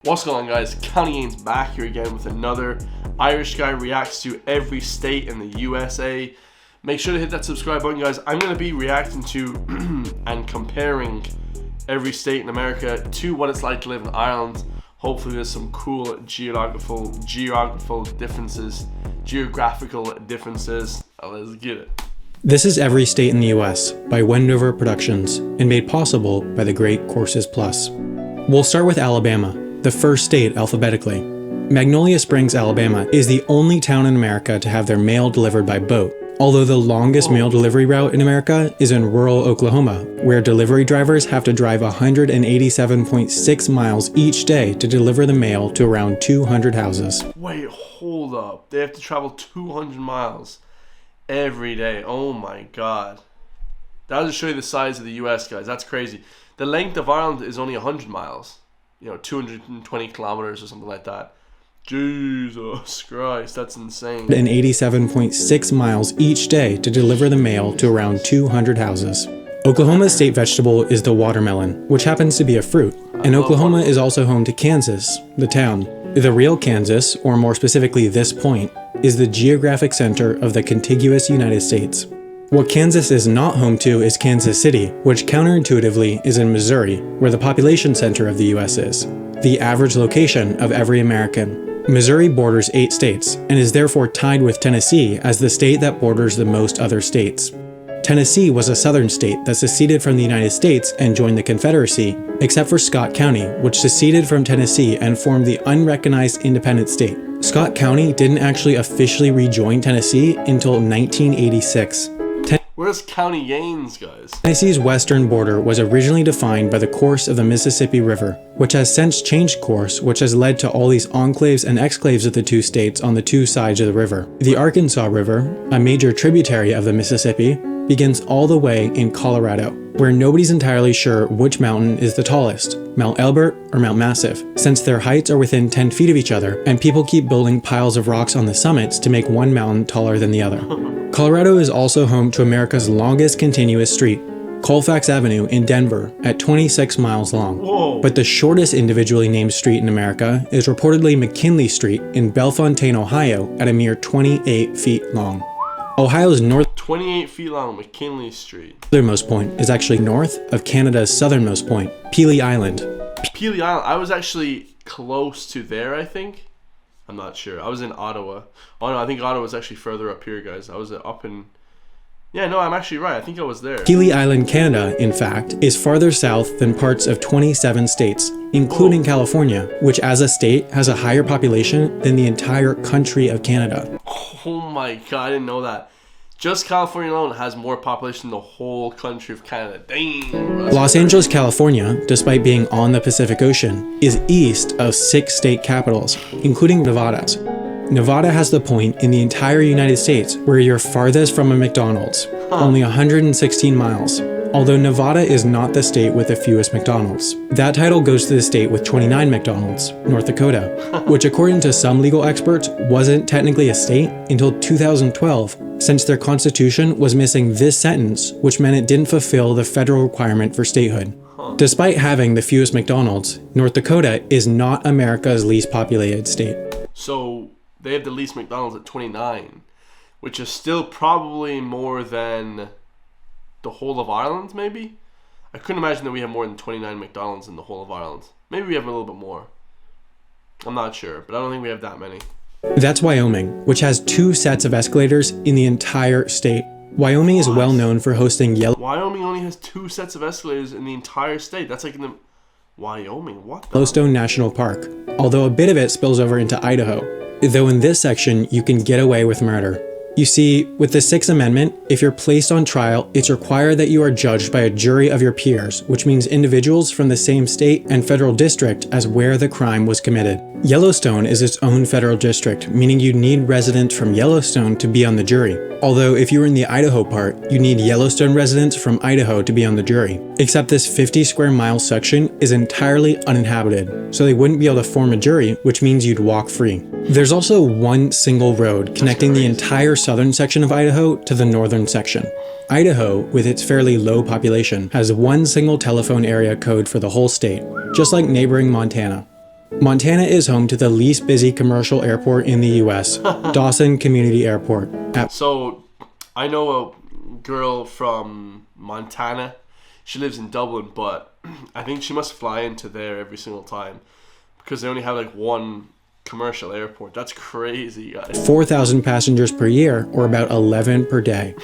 What's going on, guys? County Gains back here again with another Irish guy reacts to every state in the USA. Make sure to hit that subscribe button, guys. I'm going to be reacting to and comparing every state in America to what it's like to live in Ireland. Hopefully there's some cool geographical differences. Let's get it. This is Every State in the US by Wendover Productions and made possible by the great Courses Plus. We'll start with Alabama, the first state alphabetically. Magnolia Springs, Alabama is the only town in America to have their mail delivered by boat, although the longest mail delivery route in America is in rural Oklahoma, where delivery drivers have to drive 187.6 miles each day to deliver the mail to around 200 houses. Wait, hold up. They have to travel 200 miles every day. Oh my god. That'll just show you the size of the US, guys. That's crazy. The length of Ireland is only 100 miles. 220 kilometers or something like that. Jesus Christ, that's insane. And 87.6 miles each day to deliver the mail to around 200 houses. Oklahoma's state vegetable is the watermelon, which happens to be a fruit. And Oklahoma is also home to Kansas, the town. The real Kansas, or more specifically this point, is the geographic center of the contiguous United States. What Kansas is not home to is Kansas City, which counterintuitively is in Missouri, where the population center of the US is, the average location of every American. Missouri borders 8 states, and is therefore tied with Tennessee as the state that borders the most other states. Tennessee was a southern state that seceded from the United States and joined the Confederacy, except for Scott County, which seceded from Tennessee and formed the unrecognized independent state. Scott County didn't actually officially rejoin Tennessee until 1986. Where's County Gains, guys? Tennessee's western border was originally defined by the course of the Mississippi River, which has since changed course, which has led to all these enclaves and exclaves of the two states on the two sides of the river. The Arkansas River, a major tributary of the Mississippi, begins all the way in Colorado, where nobody's entirely sure which mountain is the tallest, Mount Elbert or Mount Massive, since their heights are within 10 feet of each other, and people keep building piles of rocks on the summits to make one mountain taller than the other. Colorado is also home to America's longest continuous street, Colfax Avenue in Denver, at 26 miles long. Whoa. But the shortest individually named street in America is reportedly McKinley Street in Bellefontaine, Ohio, at a mere 28 feet long. Ohio's 28 feet long, McKinley Street. Northernmost point is actually north of Canada's southernmost point, Pelee Island. Pelee Island, I was actually close to there, I think. I'm not sure. I was in Ottawa. Oh no, I think Ottawa was actually further up here, guys. I was up in... Yeah, no, I'm actually right. I think I was there. Pelee Island, Canada, in fact, is farther south than parts of 27 states, including California, which as a state has a higher population than the entire country of Canada. Oh my god, I didn't know that. Just California alone has more population than the whole country of Canada. Dang. Los Angeles, California, despite being on the Pacific Ocean, is east of 6 state capitals, including Nevada's. Nevada has the point in the entire United States where you're farthest from a McDonald's, only 116 miles. Although Nevada is not the state with the fewest McDonald's. That title goes to the state with 29 McDonald's, North Dakota, which according to some legal experts wasn't technically a state until 2012, since their constitution was missing this sentence, which meant it didn't fulfill the federal requirement for statehood. Despite having the fewest McDonald's, North Dakota is not America's least populated state. So they have the least McDonald's at 29, which is still probably more than the whole of Ireland, maybe? I couldn't imagine that we have more than 29 McDonald's in the whole of Ireland. Maybe we have a little bit more. I'm not sure, but I don't think we have that many. That's Wyoming, which has 2 sets of escalators in the entire state. Wyoming is well known for hosting Wyoming only has 2 sets of escalators in the entire state. That's like in the... Wyoming, what the... Yellowstone National Park, although a bit of it spills over into Idaho. Though in this section, you can get away with murder. You see, with the 6th Amendment, if you're placed on trial, it's required that you are judged by a jury of your peers, which means individuals from the same state and federal district as where the crime was committed. Yellowstone is its own federal district, meaning you need residents from Yellowstone to be on the jury. Although if you were in the Idaho part, you need Yellowstone residents from Idaho to be on the jury. Except this 50 square mile section is entirely uninhabited, so they wouldn't be able to form a jury, which means you'd walk free. There's also one single road connecting the entire southern section of Idaho to the northern section. Idaho, with its fairly low population, has one single telephone area code for the whole state, just like neighboring Montana. Montana is home to the least busy commercial airport in the US, Dawson Community Airport. So, I know a girl from Montana. She lives in Dublin, but I think she must fly into there every single time because they only have like one commercial airport. That's crazy, guys. 4,000 passengers per year, or about 11 per day.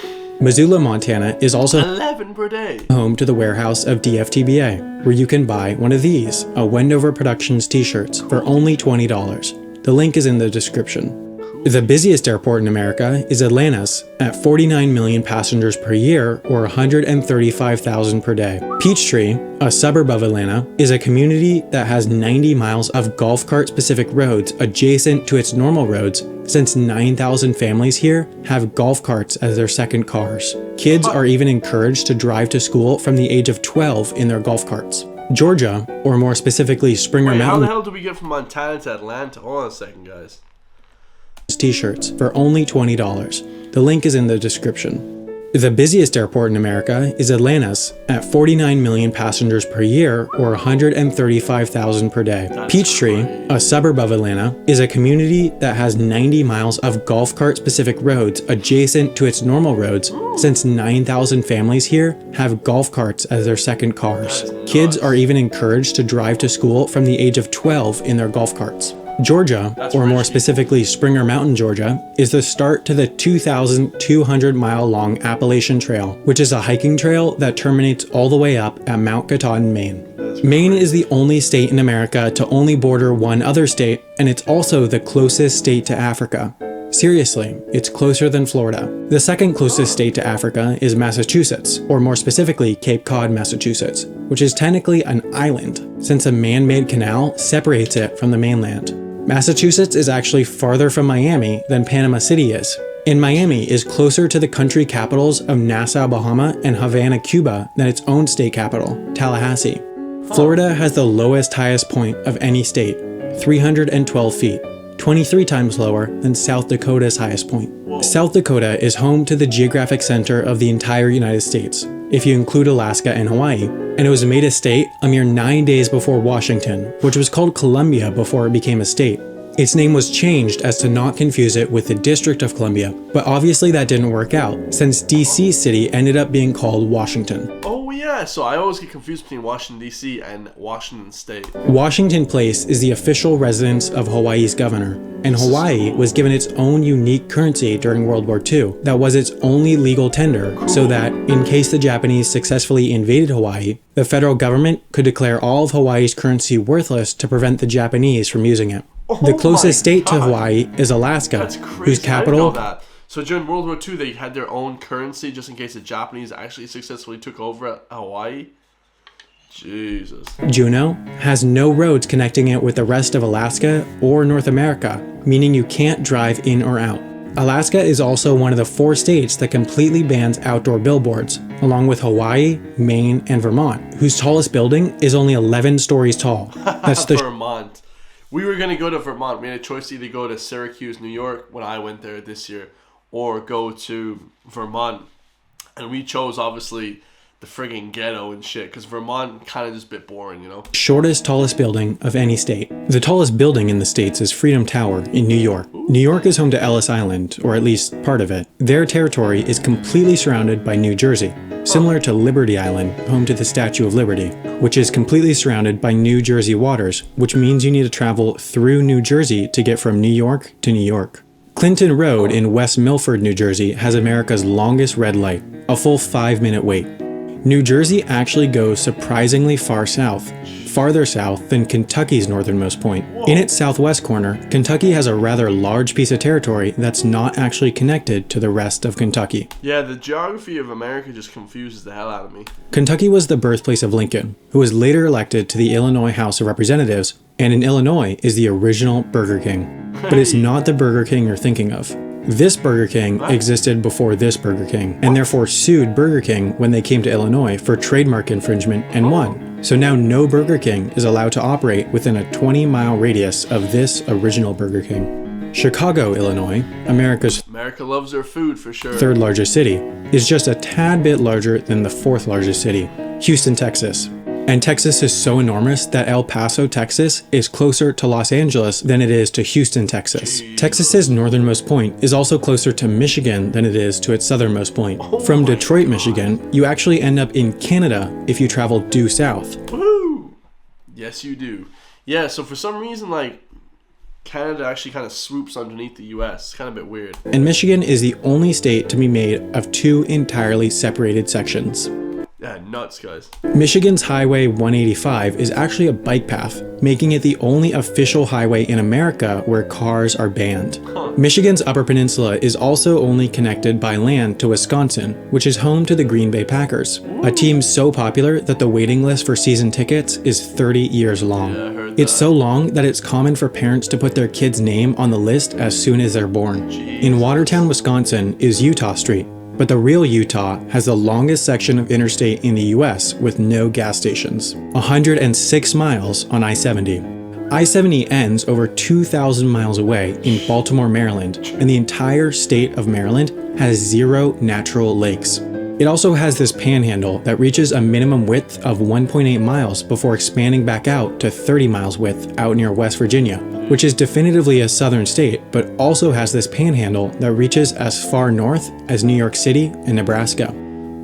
Missoula, Montana is also 11 per day. home to the warehouse of DFTBA, where you can buy one of these, a Wendover Productions t-shirts, for only $20. The link is in the description. The busiest airport in America is Atlanta's, at 49 million passengers per year, or 135,000 per day. Peachtree, a suburb of Atlanta, is a community that has 90 miles of golf cart specific roads adjacent to its normal roads, since 9,000 families here have golf carts as their second cars. Kids are even encouraged to drive to school from the age of 12 in their golf carts. Georgia, or more specifically Springer Wait, Mountain, how the hell do we get from Montana to Atlanta? Hold on a second, guys. t-shirts for only $20. The link is in the description. The busiest airport in America is Atlanta's, at 49 million passengers per year, or 135,000 per day. Peachtree, a suburb of Atlanta, is a community that has 90 miles of golf cart specific roads adjacent to its normal roads, since 9,000 families here have golf carts as their second cars. Kids are even encouraged to drive to school from the age of 12 in their golf carts. Georgia, or more specifically Springer Mountain, Georgia, is the start to the 2,200-mile-long Appalachian Trail, which is a hiking trail that terminates all the way up at Mount Katahdin, Maine. Maine is the only state in America to only border one other state, and it's also the closest state to Africa. Seriously, it's closer than Florida. The second closest state to Africa is Massachusetts, or more specifically Cape Cod, Massachusetts, which is technically an island, since a man-made canal separates it from the mainland. Massachusetts is actually farther from Miami than Panama City is, and Miami is closer to the country capitals of Nassau, Bahama, and Havana, Cuba than its own state capital, Tallahassee. Florida has the lowest highest point of any state, 312 feet, 23 times lower than South Dakota's highest point. South Dakota is home to the geographic center of the entire United States, if you include Alaska and Hawaii, and it was made a state a mere 9 days before Washington, which was called Columbia before it became a state. Its name was changed as to not confuse it with the District of Columbia, but obviously that didn't work out, since DC City ended up being called Washington. Oh yeah, so I always get confused between Washington DC and Washington State. Washington Place is the official residence of Hawaii's governor, and Hawaii was given its own unique currency during World War II that was its only legal tender, so that, in case the Japanese successfully invaded Hawaii, the federal government could declare all of Hawaii's currency worthless to prevent the Japanese from using it. The closest state to Hawaii is Alaska, whose capital... I didn't know that. So during World War II, they had their own currency just in case the Japanese actually successfully took over Hawaii. Jesus. Juneau has no roads connecting it with the rest of Alaska or North America, meaning you can't drive in or out. Alaska is also one of the 4 states that completely bans outdoor billboards, along with Hawaii, Maine, and Vermont, whose tallest building is only 11 stories tall. That's the Vermont. We were going to go to Vermont. We had a choice to either go to Syracuse, New York, when I went there this year, or go to Vermont. And we chose, obviously, the friggin' ghetto and shit, because Vermont kind of just a bit boring, you know? Shortest, tallest building of any state. The tallest building in the States is Freedom Tower in New York. New York is home to Ellis Island, or at least part of it. Their territory is completely surrounded by New Jersey, similar to Liberty Island, home to the Statue of Liberty, which is completely surrounded by New Jersey waters, which means you need to travel through New Jersey to get from New York to New York. Clinton Road in West Milford, New Jersey has America's longest red light, a full 5-minute wait. New Jersey actually goes surprisingly far south, farther south than Kentucky's northernmost point. In its southwest corner, Kentucky has a rather large piece of territory that's not actually connected to the rest of Kentucky. Yeah, the geography of America just confuses the hell out of me. Kentucky was the birthplace of Lincoln, who was later elected to the Illinois House of Representatives, and in Illinois is the original Burger King. But it's not the Burger King you're thinking of. This Burger King existed before this Burger King, and therefore sued Burger King when they came to Illinois for trademark infringement and won. So now no Burger King is allowed to operate within a 20-mile radius of this original Burger King. Chicago, Illinois, America loves their food for sure. 3rd largest city, is just a tad bit larger than the 4th largest city, Houston, Texas. And Texas is so enormous that El Paso, Texas is closer to Los Angeles than it is to Houston, Texas. Texas's northernmost point is also closer to Michigan than it is to its southernmost point. From Detroit, Michigan, you actually end up in Canada if you travel due south. Woo! Yes, you do. Yeah, so for some reason, like, Canada actually kind of swoops underneath the US. It's kind of a bit weird. And Michigan is the only state to be made of two entirely separated sections. Yeah, nuts, guys. Michigan's Highway 185 is actually a bike path, making it the only official highway in America where cars are banned. Michigan's Upper Peninsula is also only connected by land to Wisconsin, which is home to the Green Bay Packers, a team so popular that the waiting list for season tickets is 30 years long. Yeah, I heard It's that. so long that it's common for parents to put their kid's name on the list as soon as they're born. In Watertown, Wisconsin is Utah Street, but the real Utah has the longest section of interstate in the US with no gas stations, 106 miles on I-70. I-70 ends over 2,000 miles away in Baltimore, Maryland, and the entire state of Maryland has 0 natural lakes. It also has this panhandle that reaches a minimum width of 1.8 miles before expanding back out to 30 miles width out near West Virginia, which is definitively a southern state, but also has this panhandle that reaches as far north as New York City and Nebraska.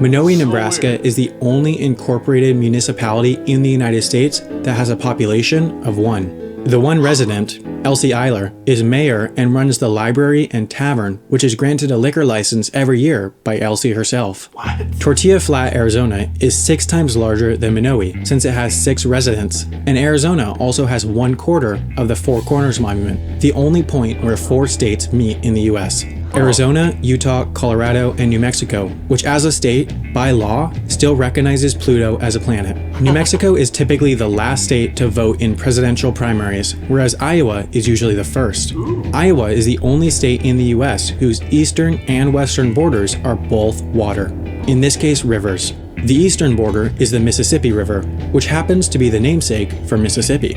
Monowi, Nebraska is the only incorporated municipality in the United States that has a population of 1. The one resident, Elsie Eiler, is mayor and runs the library and tavern, which is granted a liquor license every year by Elsie herself. What? Tortilla Flat, Arizona is 6 times larger than Monowi since it has 6 residents, and Arizona also has 1/4 of the Four Corners Monument, the only point where 4 states meet in the US. Arizona, Utah, Colorado, and New Mexico, which as a state, by law, still recognizes Pluto as a planet. New Mexico is typically the last state to vote in presidential primaries, whereas Iowa is usually the first. Iowa is the only state in the US whose eastern and western borders are both water, in this case rivers. The eastern border is the Mississippi River, which happens to be the namesake for Mississippi.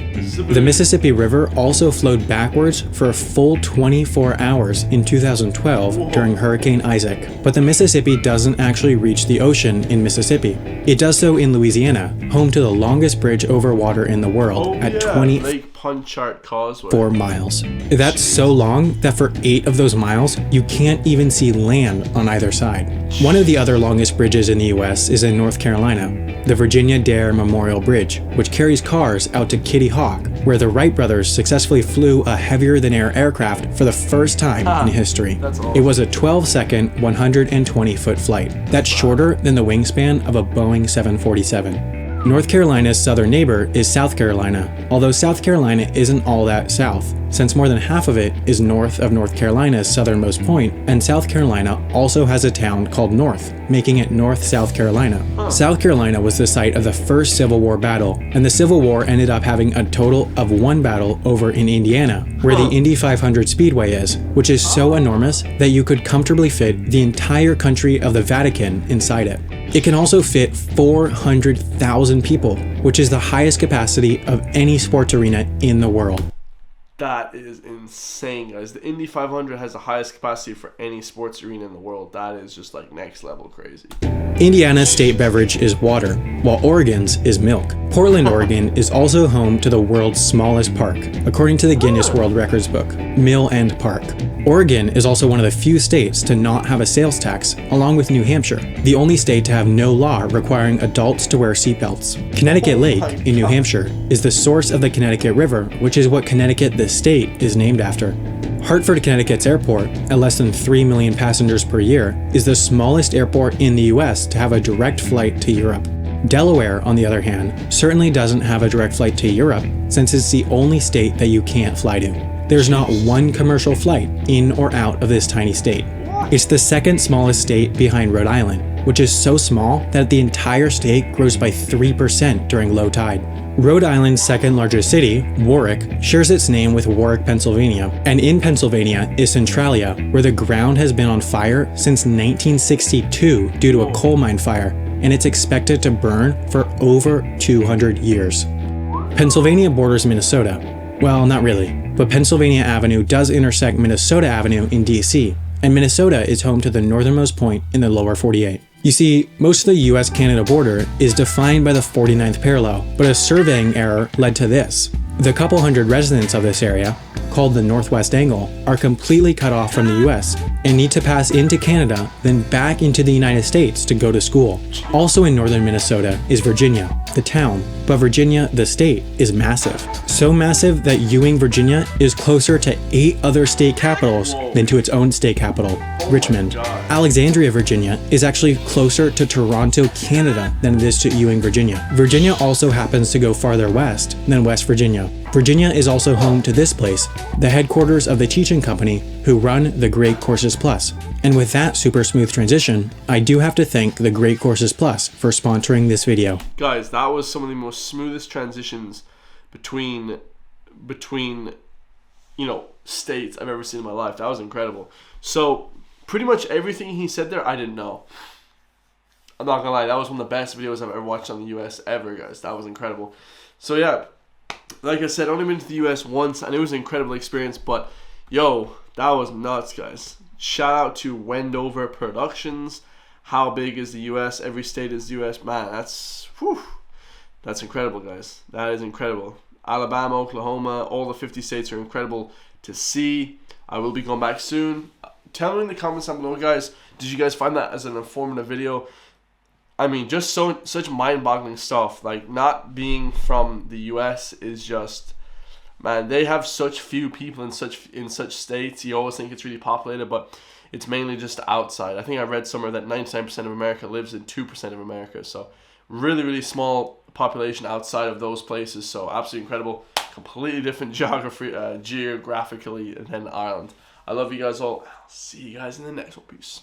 The Mississippi River also flowed backwards for a full 24 hours in 2012 during Hurricane Isaac, but the Mississippi doesn't actually reach the ocean in Mississippi. It does so in Louisiana, home to the longest bridge over water in the world at 24 Lake Punchart Causeway. miles. That's so long that for 8 of those miles, you can't even see land on either side. One of the other longest bridges in the US is in North Carolina, the Virginia Dare Memorial Bridge, which carries cars out to Kitty Hawk, where the Wright brothers successfully flew a heavier-than-air aircraft for the first time in history. That's awesome. It was a 12-second, 120-foot flight. That's shorter than the wingspan of a Boeing 747. North Carolina's southern neighbor is South Carolina, although South Carolina isn't all that south, since more than half of it is north of North Carolina's southernmost point, and South Carolina also has a town called North, making it North South Carolina. South Carolina was the site of the first Civil War battle, and the Civil War ended up having a total of 1 battle over in Indiana, where the Indy 500 Speedway is, which is so enormous that you could comfortably fit the entire country of the Vatican inside it. It can also fit 400,000 people, which is the highest capacity of any sports arena in the world. That is insane, guys. The Indy 500 has the highest capacity for any sports arena in the world. That is just like next level crazy. Indiana's state beverage is water, while Oregon's is milk. Portland, Oregon is also home to the world's smallest park, according to the Guinness World Records book, Mill End Park. Oregon is also one of the few states to not have a sales tax, along with New Hampshire, the only state to have no law requiring adults to wear seatbelts. Connecticut Lake in New Hampshire is the source of the Connecticut River, which is what Connecticut, the state, is named after. Hartford, Connecticut's airport, at less than 3 million passengers per year, is the smallest airport in the US to have a direct flight to Europe. Delaware, on the other hand, certainly doesn't have a direct flight to Europe, since it's the only state that you can't fly to. There's not one commercial flight in or out of this tiny state. It's the second smallest state behind Rhode Island, which is so small that the entire state grows by 3% during low tide. Rhode Island's second largest city, Warwick, shares its name with Warwick, Pennsylvania, and in Pennsylvania is Centralia, where the ground has been on fire since 1962 due to a coal mine fire, and it's expected to burn for over 200 years. Pennsylvania borders Minnesota. Well, not really, but Pennsylvania Avenue does intersect Minnesota Avenue in DC, and Minnesota is home to the northernmost point in the lower 48. You see, most of the US-Canada border is defined by the 49th parallel, but a surveying error led to this. The couple hundred residents of this area, called the Northwest Angle, are completely cut off from the US and need to pass into Canada, then back into the United States to go to school. Also in northern Minnesota is Virginia, the town, but Virginia, the state, is massive. So massive that Ewing, Virginia is closer to 8 other state capitals than to its own state capital, Richmond. Alexandria, Virginia is actually closer to Toronto, Canada than it is to Ewing, Virginia. Virginia also happens to go farther west than West Virginia. Virginia is also home to this place, the headquarters of the teaching company who run the Great Courses Plus. And with that super smooth transition, I do have to thank the Great Courses Plus for sponsoring this video. Guys, that was some of the most smoothest transitions between states I've ever seen in my life. That was incredible. So pretty much everything he said there I didn't know. I'm not gonna lie, that was one of the best videos I've ever watched on the US ever, guys. That was incredible. So yeah, like I said, I only been to the US once and it was an incredible experience, but yo, that was nuts, guys. Shout out to Wendover Productions. How big is the US? Every state is the US. Man, that's incredible, guys. That is incredible. Alabama, Oklahoma, all the 50 states are incredible to see. I will be going back soon. Tell me in the comments down below, guys, did you guys find that as an informative video? I mean, just such mind-boggling stuff. Like, not being from the US is just, man, they have such few people in such states. You always think it's really populated, but it's mainly just outside. I think I read somewhere that 99% of America lives in 2% of America. So really, really small population outside of those places. So absolutely incredible. Completely different geography, geographically than Ireland. I love you guys all. I'll see you guys in the next one. Peace.